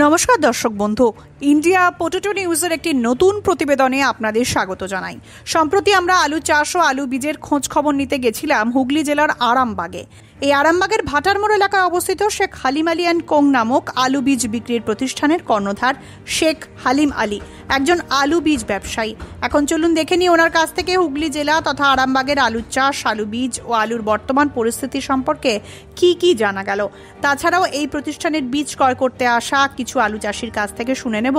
নমস্কার দর্শক বন্ধু, ইন্ডিয়া পোটেটো নিউজের একটি নতুন প্রতিবেদনে আপনাদের স্বাগত জানাই। সম্প্রতি আমরা আলু চাষ ও আলু বীজের খোঁজ খবর নিতে গেছিলাম হুগলি জেলার আরামবাগে। এই আরামবাগের ভাটারমোড় এলাকায় অবস্থিত শেখ হালিম আলী অ্যান্ড কোং নামক আলু বীজ বিক্রির প্রতিষ্ঠানের কর্ণধার শেখ হালিম আলী একজন আলু বীজ ব্যবসায়ী। এখন চলুন দেখে নিই ওনার কাছ থেকে হুগলি জেলা তথা আরামবাগের আলু চাষ, আলু বীজ ও আলুর বর্তমান পরিস্থিতি সম্পর্কে কি জানা গেল। তাছাড়াও এই প্রতিষ্ঠানের বীজ ক্রয় করতে আসা কিছু আলু চাষির কাছ থেকে শুনে নেব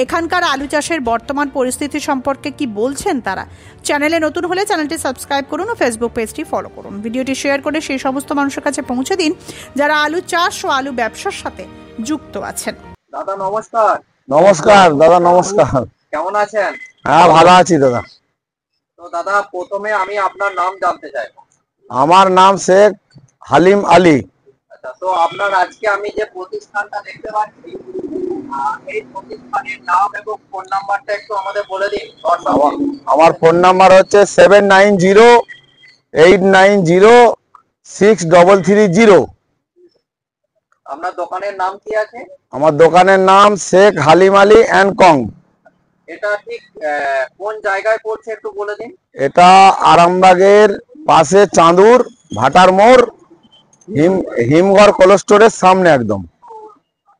এখানকার আলু চাষের বর্তমান পরিস্থিতি সম্পর্কে কি বলছেন তারা। চ্যানেলে নতুন হলে চ্যানেলটি সাবস্ক্রাইব করুন ও ফেসবুক পেজটি ফলো করুন। ভিডিওটি শেয়ার করে সেই সমস্ত মানুষের কাছে পৌঁছে দিন যারা আলু চাষ ও আলু ব্যবসার সাথে যুক্ত আছেন। দাদা নমস্কার। নমস্কার দাদা, নমস্কার। কেমন আছেন? হ্যাঁ, ভালো আছি দাদা। তো দাদা, প্রথমে আমি আপনার নাম জানতে চাই। আমার নাম শেখ হালিম আলী। আচ্ছা, তো আপনার আজকে আমি যে প্রতিষ্ঠানটা দেখতে পাচ্ছি, এই প্রতিষ্ঠানের নাম এবং ফোন নাম্বারটা একটু আমাদের বলে দিন। আমার ফোন নাম্বার হচ্ছে 7908906330। আপনার দোকানের নাম কি আছে? আমার দোকানের নাম শেখ হালিম আলী অ্যান্ড কং। এটা ঠিক কোন জায়গায় পড়ছে একটু বলে দিন। এটা আরামবাগের পাশে চাঁদুর ভাটারমোড় হিমঘর কোল্ড স্টোরের সামনে একদম।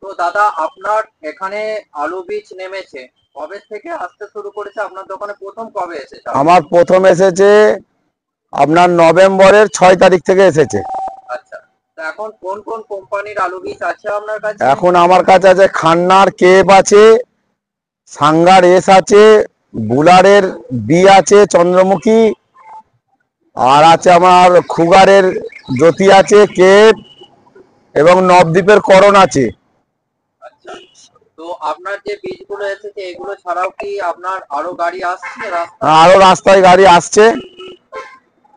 তো দাদা, আপনার এখানে আলু বীজ নেমেছে কবে থেকে আসতে শুরু করেছে? আপনার দোকানে প্রথম কবে এসেছে? আমার প্রথম এসেছে আপনার নভেম্বরের 6 তারিখ থেকে এসেছে। আচ্ছা, তো এখন কোন কোন কোম্পানির আলু বীজ আছে আপনার কাছে? এখন আমার কাছে আছে খান্নার কেপ আছে, সাঙ্গার এস আছে, বুলারের বি আছে চন্দ্রমুখী, আর আছে আমার খুগারের জ্যোতি আছে কেপ, এবং নবদ্বীপের করণ আছে। আচ্ছা, তো আপনার যে বীজগুলো এসেছে এগুলো ছাড়াও কি আপনার আরো গাড়ি আসছে রাস্তায়? আরো রাস্তায় গাড়ি আসছে।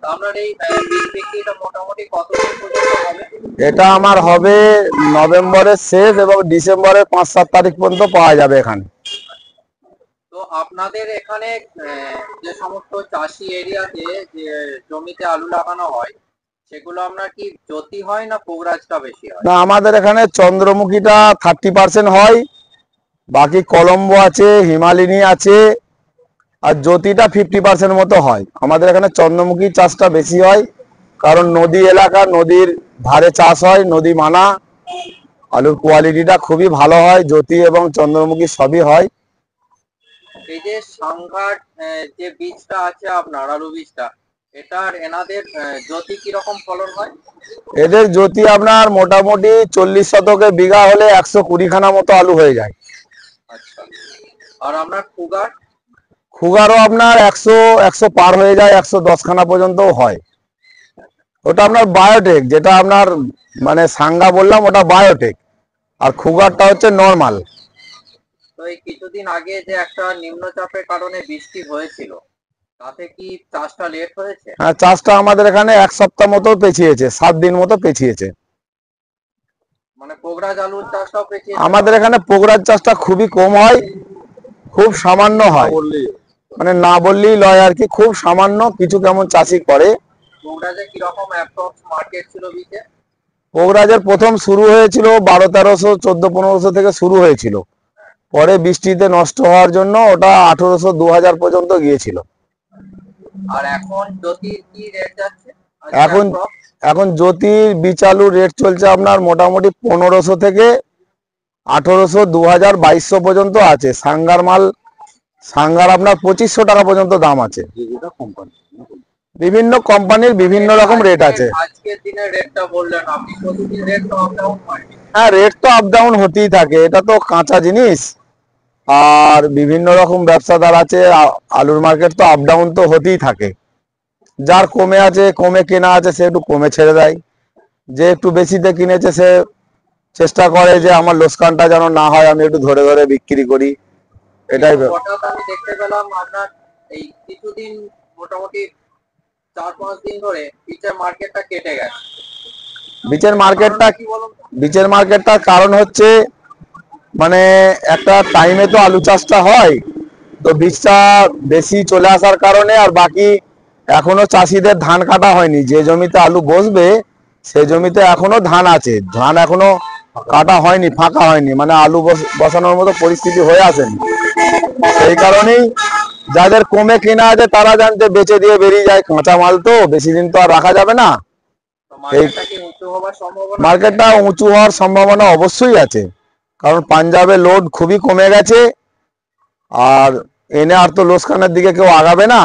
আপনার এই বীজ বিক্রিটা মোটামুটি কতদিন পর্যন্ত হবে? এটা আমার হবে নভেম্বরের শেষ এবং ডিসেম্বরের 5-7 তারিখ পর্যন্ত পাওয়া যাবে এখানে। তো আপনাদের এখানে যে সমস্ত চাষি এরিয়াতে যে জমিতে আলু লাগানো হয় সেগুলো আপনার কি জ্যোতি হয় না পোগরাজটা বেশি হয়? না, আমাদের এখানে চন্দ্রমুখীটা 30% হয়, বাকি কলম্বো আছে, হিমালিনী আছে, আর জ্যোতিটা 50% মতো হয়। আমাদের এখানে চন্দ্রমুখী চাষটা বেশি হয়, কারণ নদী এলাকা, নদীর ধারে চাষ হয়, নদী মানা। আলুর কোয়ালিটিটা খুবই ভালো হয়, জ্যোতি এবং চন্দ্রমুখী সবই হয়। এই যে সাংঘাট যে বীজটা আছে আপনার আলু বীজটা, এটার এনাদের জ্যোতি কিরকম ফলন হয়? এদের জ্যোতি আপনার মোটামুটি 40 শতকে বিঘা হলে 120 খানা মতো আলু হয়ে যায়। আচ্ছা, আর আপনার খুগারও আপনার 100 পার হয়ে যায়, 110 খানা পর্যন্ত হয়। ওটা আপনার বায়োটেক, যেটা আপনার মানে সাঙ্গা বললাম ওটা বায়োটেক, আর খুগারটা হচ্ছে নরমাল। তো এই কিছুদিন আগে যে একটা নিম্নচাপের কারণে বৃষ্টি হয়েছিল, তাতে কি চাষটা লেট হয়েছে? হ্যাঁ, চাষটা আমাদের এখানে 1 সপ্তাহ মতো পেছিয়েছে, 7 দিন মতো পেছিয়েছে। মানে পোগরাজ আলুর চাষটাও পেছিয়েছে? আমাদের এখানে পোগরাজ চাষটা খুবই কম হয়, খুব সামান্য হয়, মানে না বললেই লয় আর কি, খুব সামান্য কিছু কেমন চাষি করে। পোগরাজে কিরকম অ্যাপ্রক্স মার্কেট ছিল বীজে? পোগরাজের প্রথম শুরু হয়েছিল 1200-1300, 1400-1500 থেকে শুরু হয়েছিল, পরে বৃষ্টিতে নষ্ট হওয়ার জন্য ওটা 1800-2000 পর্যন্ত গিয়েছিল। আর এখন জ্যোতির কি রেট যাচ্ছে? এখন জ্যোতির বীজ আলুর রেট চলছে আপনার মোটামুটি 1500 থেকে 1800, 2000, 2200 পর্যন্ত আছে। সাঙ্গার আপনার 2500 টাকা পর্যন্ত দাম আছে। বিভিন্ন কোম্পানির বিভিন্ন রকম রেট আছে। আজকের দিনের রেটটা বললেন আপনি, প্রতিদিন রেট তো আপ ডাউন হয়? হ্যাঁ, রেট তো আপ ডাউন হতেই থাকে, এটা তো কাঁচা জিনিস। আর বিভিন্ন রকম ব্যবসাদার আছে, আলুর মার্কেট তো আপ ডাউন তো হতেই থাকে। যার কমে আছে, কমে কেনা আছে, সে একটু কমে ছেড়ে দেয়। যে একটু বেশিতে কিনেছে সে চেষ্টা করে যে আমার লোকসানটা যেন না হয়, আমি একটু ধরে ধরে বিক্রি করি, এটাই। হঠাৎ আমি দেখতে পেলাম আপনার এই কিছুদিন মোটামুটি 4-5 দিন ধরে বীজের মার্কেটটা কেটে গেছে। বীজের মার্কেটটার কারণ হচ্ছে মানে একটা টাইমে তো আলু চাষটা হয়, তো বীজটা বেশি চলে আসার কারণে, আর বাকি এখনো চাষিদের ধান কাটা হয়নি। যে জমিতে আলু বসবে সে জমিতে এখনো ধান আছে, ধান এখনো কাটা হয়নি, ফাঁকা হয়নি, মানে আলু বসানোর মতো পরিস্থিতি হয়ে আসেনি। সেই কারণেই যাদের কমে কেনা আছে তারা জানতে বেচে দিয়ে বেরিয়ে যায়, কাঁচা মাল তো বেশি দিন তো আর রাখা যাবে না। এই মার্কেটটা উঁচু হওয়ার সম্ভাবনা অবশ্যই আছে, কারণ পাঞ্জাবে লোড খুবই কমে গেছে, আর এনে আর তো লোকসানের দিকে কেউ আগাবে না।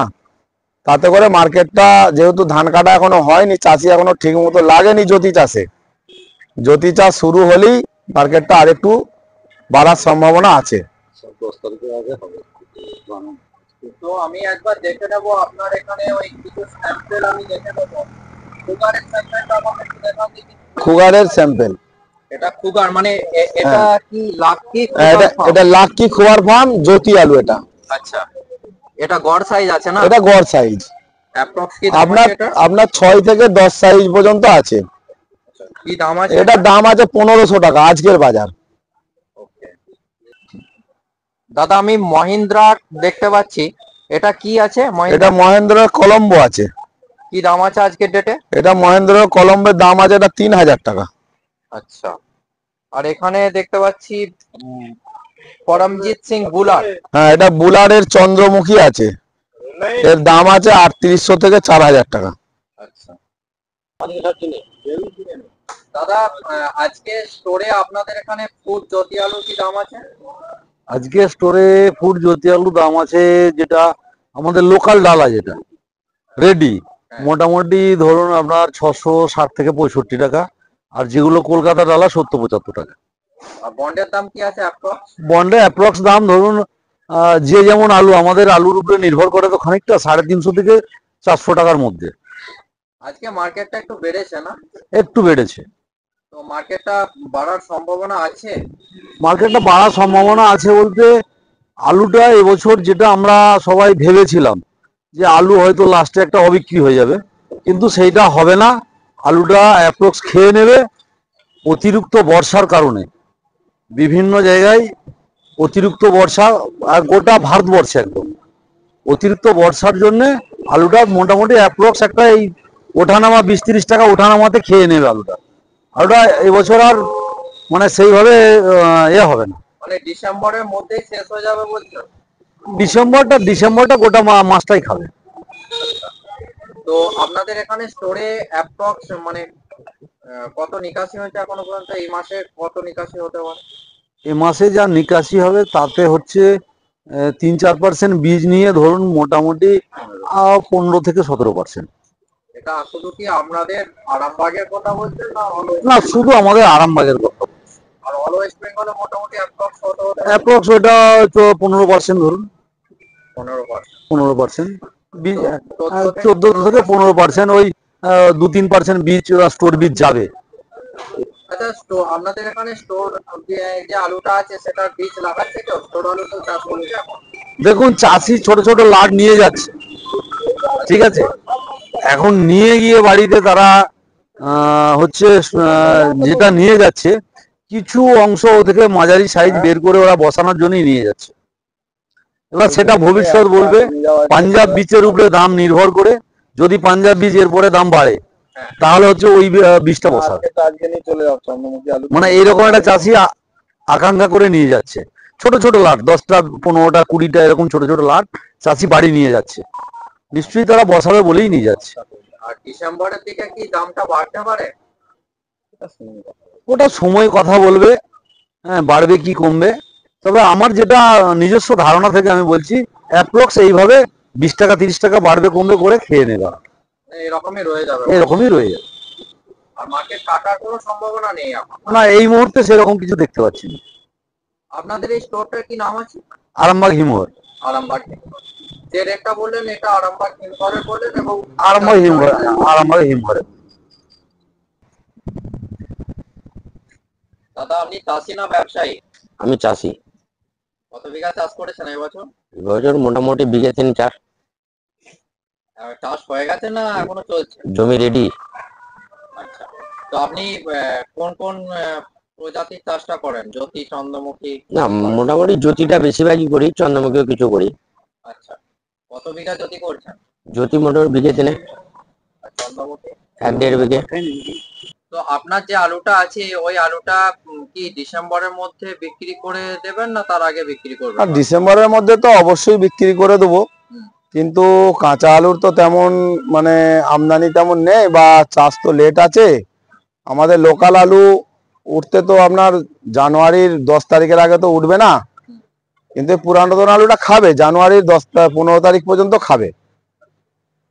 তাতে করে মার্কেটটা, যেহেতু ধান কাটা এখনো হয়নি, চাষি এখনো ঠিক মতো লাগেনি জ্যোতি চাষে, জ্যোতি চাষ শুরু হলেই মার্কেটটা আরেকটু বাড়ার সম্ভাবনা আছে। তো আমি একবার দেখে নেবো আপনার এখানে ওই কিছু স্যাম্পল আমি দেখে নেবো। সুগারের স্যাম্পলটা আমাকে একটু দেখান দেখি। খুগারের স্যাম্পল, এটা খুগার মানে এটা কি লাকি? এটা লাকি খুয়ার ফার্ম জ্যোতি আলু এটা। আচ্ছা, এটা গড় সাইজ আছে না? এটা গড় সাইজ অ্যাপ্রক্স কি দাম আছে এটা? আপনার 6 থেকে 10 সাইজ পর্যন্ত আছে। কি দাম আছে? এটা দাম আছে 1500 টাকা আজকের বাজার। দাদা আমি মহিন্দ্রা দেখতে পাচ্ছি, এটা কি আছে? এটা মহেন্দ্রের কলম্বো আছে। কি দাম আছে আজকের ডেটে? এটা মহেন্দ্রের কলম্বের দাম আছে এটা 3000 টাকা। আচ্ছা, আর এখানে দেখতে পাচ্ছি পরমজিৎ সিং বুলার। হ্যাঁ, এটা বুলারের চন্দ্রমুখী আছে, এর দাম আছে 3800 থেকে 4000 টাকা। আচ্ছা দাদা, আজকে স্টোরে আপনাদের এখানে ফুড জ্যোতি আলু কি দাম আছে? আজকে স্টোরে ফুড জ্যোতি আলু দাম আছে, যেটা আমাদের লোকাল ডালা, যেটা রেডি, মোটামুটি ধরুন আপনার 660 থেকে 65 টাকা, আর যেগুলো কলকাতা ডালা 70-75 টাকা। আর বন্ডের দাম কি আছে অ্যাপ্রক্স? বন্ডে অ্যাপ্রক্স দাম ধরুন যে যেমন আলু, আমাদের আলুর উপরে নির্ভর করে তো খানিকটা 350 থেকে 400 টাকার মধ্যে। আজকে মার্কেটটা একটু বেড়েছে না? একটু বেড়েছে। তো মার্কেটটা বাড়ার সম্ভাবনা আছে? মার্কেটটা বাড়ার সম্ভাবনা আছে বলতে, আলুটা এবছর যেটা আমরা সবাই ভেবেছিলাম যে আলু হয়তো লাস্টে একটা অবিক্রি হয়ে যাবে, কিন্তু সেইটা হবে না। আলুটা অ্যাপ্রক্স খেয়ে নেবে। অতিরিক্ত বর্ষার কারণে বিভিন্ন জায়গায় অতিরিক্ত বর্ষা, আর গোটা ভারতবর্ষে একদম অতিরিক্ত বর্ষার জন্য আলুটা মোটামুটি অ্যাপ্রক্স একটা এই ওঠানামা 20-30 টাকা ওঠানামাতে খেয়ে নেবে আলুটা। এবছর আর মানে সেইভাবে হবে না, মানে ডিসেম্বরের মধ্যেই শেষ হয়ে যাবে বলছো? ডিসেম্বরটা গোটা মাসটাই খাবে। তো আপনাদের এখানে স্টোরে অ্যাপ্রক্স মানে কত নিকাশি হয়েছে এখনো পর্যন্ত? এই মাসে কত নিকাশি হতে পারে? এ মাসে যা নিকাশি হবে তাতে হচ্ছে 3-4% বীজ নিয়ে ধরুন মোটামুটি 15 থেকে 17%। এটা শুধু কি আপনাদের আরামবাগের কথা বলছেন না, শুধু আমাদের আরামবাগের কথা। আর অল ওয়েস্ট বেঙ্গলে মোটামুটি অ্যাপ্রক্স কত হতে পারে? অ্যাপ্রক্স ওটা তো 15% ধরুন, 15%। 15% 14 থেকে 15%, ওই 2-3% বীজ স্টোর বীজ যাবে। আচ্ছা, আপনাদের এখানে স্টোর যে আলুটা আছে সেটার বীজ লাগাচ্ছে কেউ? স্টোর আলু তো চাষ করছে এখন? দেখুন, চাষি ছোট ছোট লাট নিয়ে যাচ্ছে, ঠিক আছে, এখন নিয়ে গিয়ে বাড়িতে তারা হচ্ছে যেটা নিয়ে যাচ্ছে, কিছু অংশ থেকে মাঝারি সাইজ বের করে ওরা বসানোর জন্যই নিয়ে যাচ্ছে। এবার সেটা ভবিষ্যৎ বলবে। পাঞ্জাব বীজের উপরে দাম নির্ভর করে, যদি পাঞ্জাব বীজ এরপরে দাম বাড়ে তাহলে হচ্ছে ওই বীজটা বসাবে। মানে এইরকম একটা চাষি আকাঙ্ক্ষা করে নিয়ে যাচ্ছে, ছোট ছোট লাট, 10টা 15টা 20টা এরকম ছোট ছোট লাট চাষি বাড়ি নিয়ে যাচ্ছে, নিশ্চয়ই তারা বসাবে বলেই নিয়ে যাচ্ছে। আর ডিসেম্বরের দিকে কি দামটা বাড়তে পারে? ওটা সময় কথা বলবে, হ্যাঁ, বাড়বে কি কমবে। তবে আমার যেটা নিজস্ব ধারণা থেকে আমি বলছি, অ্যাপ্রক্স এইভাবে 20 টাকা 30 টাকা বাড়বে কমবে করে খেয়ে নেবে, এরকমই রয়ে যাবে। এরকমই রয়ে যাবে। আর মার্কেট কাটার কোনো সম্ভাবনা নেই এখন? না, এই মুহূর্তে সেরকম কিছু দেখতে পাচ্ছি না। আপনাদের এই স্টোরটার কি নাম আছে? আরামবাগ হিমঘর। আরামবাগ যে রেটটা বললেন এটা আরামবাগ হিমঘরে বললেন, এবং আরামবাগ হিমঘর, আরামবাগ হিমঘরে। দাদা আপনি চাষি না ব্যবসায়ী? আমি চাষি। কত বিঘা চাষ করেছেন এবছর? এবছর মোটামুটি বিঘে 3-4। চাষ হয়ে গেছে না এখনো চলছে? জমি রেডি। আচ্ছা, তো আপনি কোন কোন প্রজাতির চাষটা করেন? জ্যোতি, চন্দ্রমুখী? না, মোটামুটি জ্যোতিটা বেশিরভাগই করি, চন্দ্রমুখীও কিছু করি। আচ্ছা, কত বিঘা জ্যোতি করছেন? জ্যোতি মোটামুটি বিঘে 3। আর চন্দ্রমুখী? 1-1.5 বিঘে। তো তো আপনার যে আলুটা আছে ওই আলুটা কি ডিসেম্বরের মধ্যে বিক্রি করে দেবেন না তার আগে বিক্রি করবেন? আর ডিসেম্বরের মধ্যে তো অবশ্যই বিক্রি করে দেবো, কিন্তু কাঁচা আলুর তো তেমন মানে আমদানি তেমন নেই বা চাষ তো লেট আছে। আমাদের লোকাল আলু উঠতে তো আপনার জানুয়ারির 10 তারিখের আগে তো উঠবে না, কিন্তু পুরাতন আলুটা খাবে, জানুয়ারির 15 তারিখ পর্যন্ত খাবে।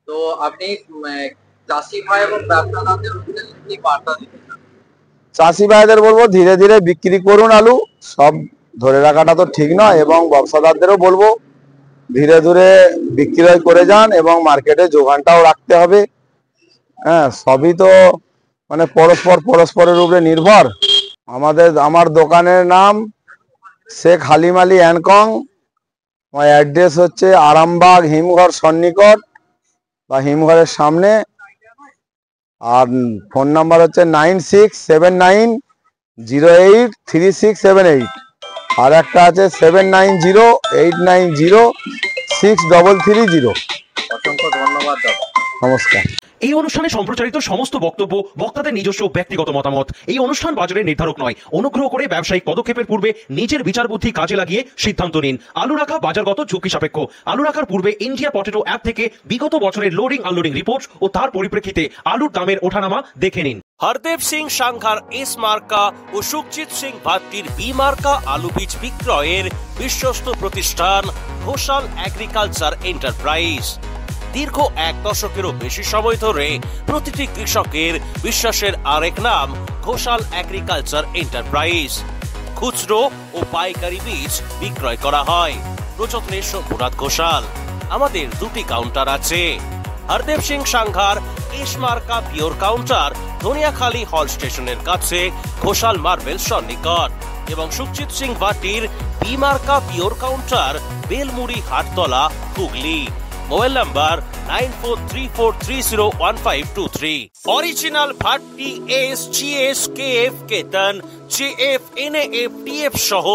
তো আপনি চাষি ভাই এবং ব্যবসাদারদের উদ্দেশ্যে কি বার্তা দিতে চান? চাষি ভাইদের বলবো ধীরে ধীরে বিক্রি করুন আলু, সব ধরে রাখাটা তো ঠিক নয়, এবং ব্যবসাদারদেরও বলবো ধীরে ধীরে বিক্রয় করে যান এবং মার্কেটে যোগানটাও রাখতে হবে। হ্যাঁ, সবই তো মানে পরস্পরের উপরে নির্ভর। আমার দোকানের নাম শেখ হালিম আলী অ্যানকং, আমার অ্যাড্রেস হচ্ছে আরামবাগ হিমঘর সন্নিকট বা হিমঘরের সামনে, আর ফোন নাম্বার হচ্ছে 9679083678, আর একটা আছে 7908906330। অসংখ্য ধন্যবাদ দাদা, নমস্কার। এই অনুষ্ঠানে সম্প্রচারিত সমস্ত বক্তব্য বক্তাদের নিজস্ব ব্যক্তিগত মতামত। এই অনুষ্ঠান বাজারের নির্ধারক নয়। অনুগ্রহ করে ব্যবসায়িক পদক্ষেপের পূর্বে নিজের বিচার বুদ্ধি কাজে লাগিয়ে সিদ্ধান্ত নিন। আলু রাখা বাজারগত ঝুঁকি সাপেক্ষ। আলু রাখার পূর্বে ইন্ডিয়া পটেটো অ্যাপ থেকে বিগত বছরের লোডিং আনলোডিং রিপোর্ট ও তার পরিপ্রেক্ষিতে আলুর দামের ওঠানামা দেখে নিন। হরদেব সিং সাংঘার এস মার্কা ও সুখজিৎ সিং ভাত্তির বি মার্কা আলু বীজ বিক্রয়ের বিশ্বস্ত প্রতিষ্ঠান ঘোষাল এগ্রিকালচার এন্টারপ্রাইজ। দীর্ঘ 1 দশকেরও বেশি সময় ধরে প্রতিটি কৃষকের বিশ্বাসের আরেক নাম ঘোষাল এগ্রিকালচার এন্টারপ্রাইজ। খুচরো ও পাইকারি বীজ বিক্রয় করা হয়। প্রযত্নে শম্ভুনাথ ঘোষাল। আমাদের 2টি কাউন্টার আছে। হরদেব সিং সাংঘার এস মার্কা পিওর কাউন্টার ধনিয়াখালী হল স্টেশনের কাছে ঘোষাল মার্বেল সন্নিকট, এবং সুখজিৎ সিং ভাটির বি মার্কা pure counter Belmuri Hattala Hooghly. Mobile number 9434301523। Original Bhatti S GS KF Ketan JF NAF TF সহ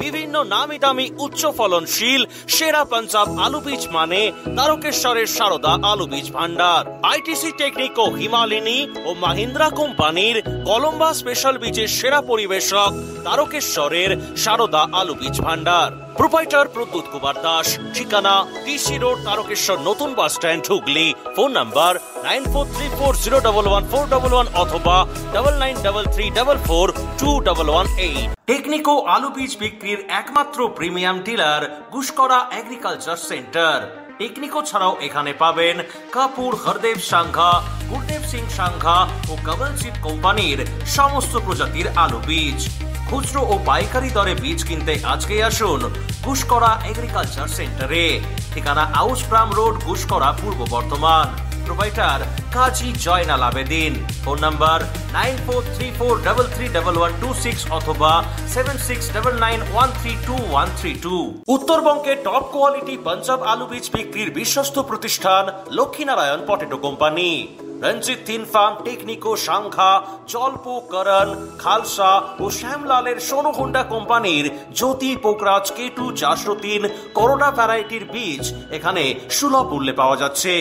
বিভিন্ন নামি দামি উচ্চ ফলনশীল সেরা পাঞ্জাব আলু বীজ মানে তারকেশ্বরের সারদা আলু বীজ ভান্ডার। আইটিসি টেকনিক ও হিমালিনী ও মাহিন্দ্রা কোম্পানির কলম্বা স্পেশাল বীজের সেরা পরিবেশক তারকেশ্বরের সারদা আলু বীজ ভান্ডার। প্রোপাইটার প্রদ্যুৎ কুমার দাস। ঠিকানা টিসি রোড তারকেশ্বর নতুন bus stand Hooghly. Phone number 9434011411 অথবা 9933442118। টেকনিকো আলু বীজ বিক্রির একমাত্র premium dealer Guskara agriculture centre. Technico ছাড়াও এখানে পাবেন কাপুর হরদেব সাংঘা, গুরদেব সিং সাংঘা ও কমলজিৎ কোম্পানির সমস্ত প্রজাতির আলু বীজ। খুচরো ও পাইকারি দরে বীজ কিনতে আজকেই আসুন গুসকরা এগ্রিকালচার সেন্টারে। ঠিকানা আউসপ্রাম রোড, গুসকরা, পূর্ব বর্ধমান। প্রোপাইটার কাজী জয়নাল আবেদিন। ফোন নাম্বার 9434331126 অথবা 7699132132। উত্তরবঙ্গে টপ কোয়ালিটি পাঞ্জাব আলু বীজ বিক্রির বিশ্বস্ত প্রতিষ্ঠান লক্ষ্মীনারায়ণ পটেটো কোম্পানি। রঞ্জিত তিন ফার্ম, টেকনিকো, সাংঘা, জলপো, করণ, খালসা ও শ্যামলালের সোনো হোন্ডা কোম্পানির জ্যোতি, পোকরাজ, কেটু 403 করোনা ভ্যারাইটির বীজ এখানে সুলভ মূল্যে পাওয়া যাচ্ছে।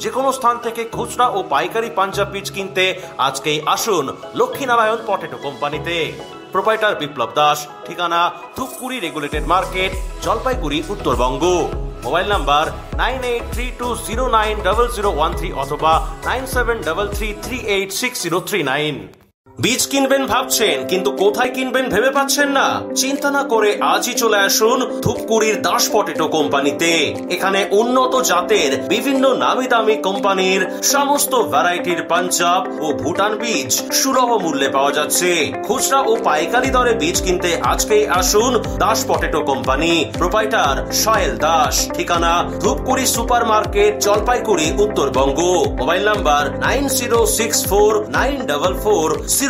যে কোনো স্থান থেকে খুচরা ও পাইকারি পাঞ্জাব বীজ কিনতে আজকেই আসুন লক্ষ্মীনারায়ণ পটেটো কোম্পানিতে। প্রোপাইটার বিপ্লব দাস। ঠিকানা Dhupguri regulated market, Jalpaiguri, Uttarbanga. Mobile number 9832090013 অথবা 9733386039। বীজ কিনবেন ভাবছেন কিন্তু কোথায় কিনবেন ভেবে পাচ্ছেন না? চিন্তা না করে আজই চলে আসুন ধূপগুড়ির দাস পটেটো কোম্পানিতে। এখানে উন্নত জাতের বিভিন্ন নামি দামি কোম্পানির সমস্ত ভ্যারাইটির পাঞ্জাব ও ভুটান বীজ সুলভ মূল্যে পাওয়া যাচ্ছে। খুচরা ও পাইকারি দরে বীজ কিনতে আজকেই আসুন দাস পটেটো কোম্পানি। প্রোপাইটার সয়েল দাস। ঠিকানা Dhupguri super market, Jalpaiguri, Uttarbanga. Mobile number 9064944025।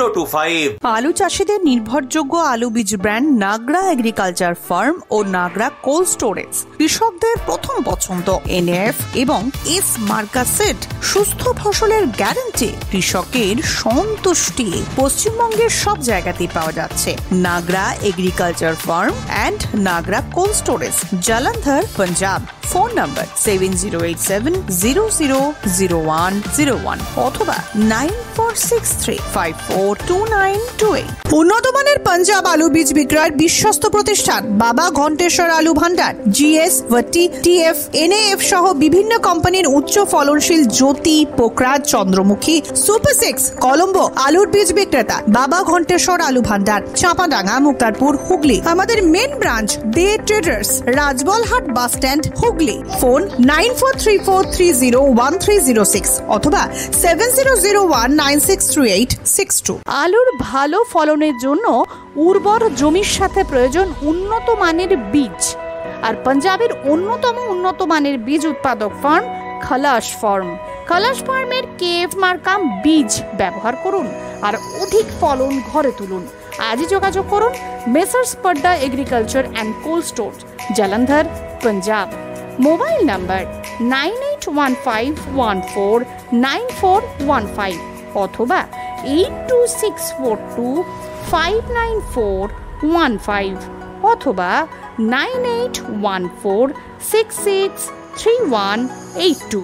আলু চাষীদের নির্ভরযোগ্য আলু বীজ ব্র্যান্ড নাগরা এগ্রিকালচার ফার্ম ও নাগরা কোল্ড স্টোরেজ কৃষকদের প্রথম পছন্দ। এনএফ এবং এস মার্কা সিড, সুস্থ ফসলের গ্যারান্টি, কৃষকের সন্তুষ্টি। পশ্চিমবঙ্গের সব জায়গাতেই পাওয়া যাচ্ছে Nagra agriculture farm and Nagra cold storage, Jalandhar, Punjab. Phone number 7087000101 অথবা 9463542928। উন্নত মানের পাঞ্জাব আলু বীজ বিক্রয়ের বিশ্বস্ত প্রতিষ্ঠান বাবা ঘন্টেশ্বর আলু ভান্ডার, জিএস, ভট্টি, টিএফ, এনএএফ সহ বিভিন্ন কোম্পানির উচ্চ ফলনশীল জ্যোতি, পোকরাজ, চন্দ্রমুখী, সুপার 6, কলম্বো আলুর বীজ বিক্রেতা বাবা ঘন্টেশ্বর আলু ভান্ডার, চাঁপাডাঙ্গা, মুক্তারপুর, হুগলি। আমাদের main branch Dey traders, Rajbalhat bus stand, Hooghly. Phone 9434301306 অথবা 7001963862। আলুর ভালো ফলনের জন্য উর্বর জমির সাথে প্রয়োজন উন্নত মানের বীজ, আর পাঞ্জাবের অন্যতম উন্নত মানের বীজ উৎপাদক ফার্ম খালাস ফার্ম। খালাস ফার্মের কেএফ মার্কা বীজ ব্যবহার করুন আর অধিক ফলন ঘরে তুলুন। আজই যোগাযোগ করুন messrs Padda agriculture and cold store, Jalandhar, Punjab. Mobile number 9815149415 অথবা 8264259415 অথবা 9814663182।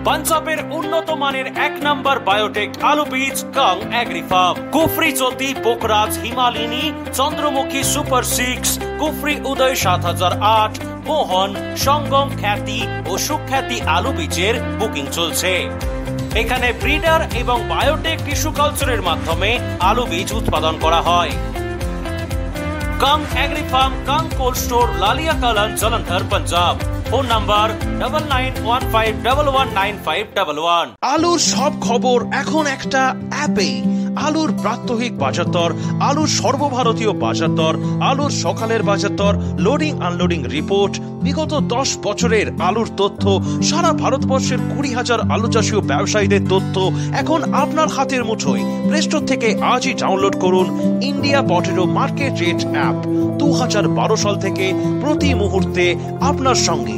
পাঞ্জাবের উন্নত মানের 1 নম্বর বায়োটেক আলু বীজ কাং এগ্রি ফার্ম। কুফরি জ্যোতি, পোকরাজ, হিমালিনী, চন্দ্রমুখী, সুপার 6, কুফরি উদয় 7008, মোহন, সঙ্গম খ্যাতি ও সুখ্যাতি আলু বীজের বুকিং চলছে। এখানে ব্রিডার এবং বায়োটেক টিস্যু কালচারের মাধ্যমে আলু বীজ উৎপাদন করা হয়। Kang agri farm, Kang cold store, Lalia Kalan, Jalandhar, Punjab. Phone number 9915119511। আলুর সব খবর এখন একটা অ্যাপে। আলুর প্রাত্যহিক বাজার দর, আলুর সর্বভারতীয় বাজার দর, আলুর সকালের বাজার দর, লোডিং আনলোডিং রিপোর্ট, বিগত 10 বছরের আলুর তথ্য, সারা ভারতবর্ষের 20,000 আলু চাষী ও ব্যবসায়ীদের তথ্য এখন আপনার হাতের মুঠোয়। প্লে স্টোর থেকে আজই ডাউনলোড করুন India potato market rate app. 2012 সাল থেকে প্রতি মুহূর্তে আপনার সঙ্গে।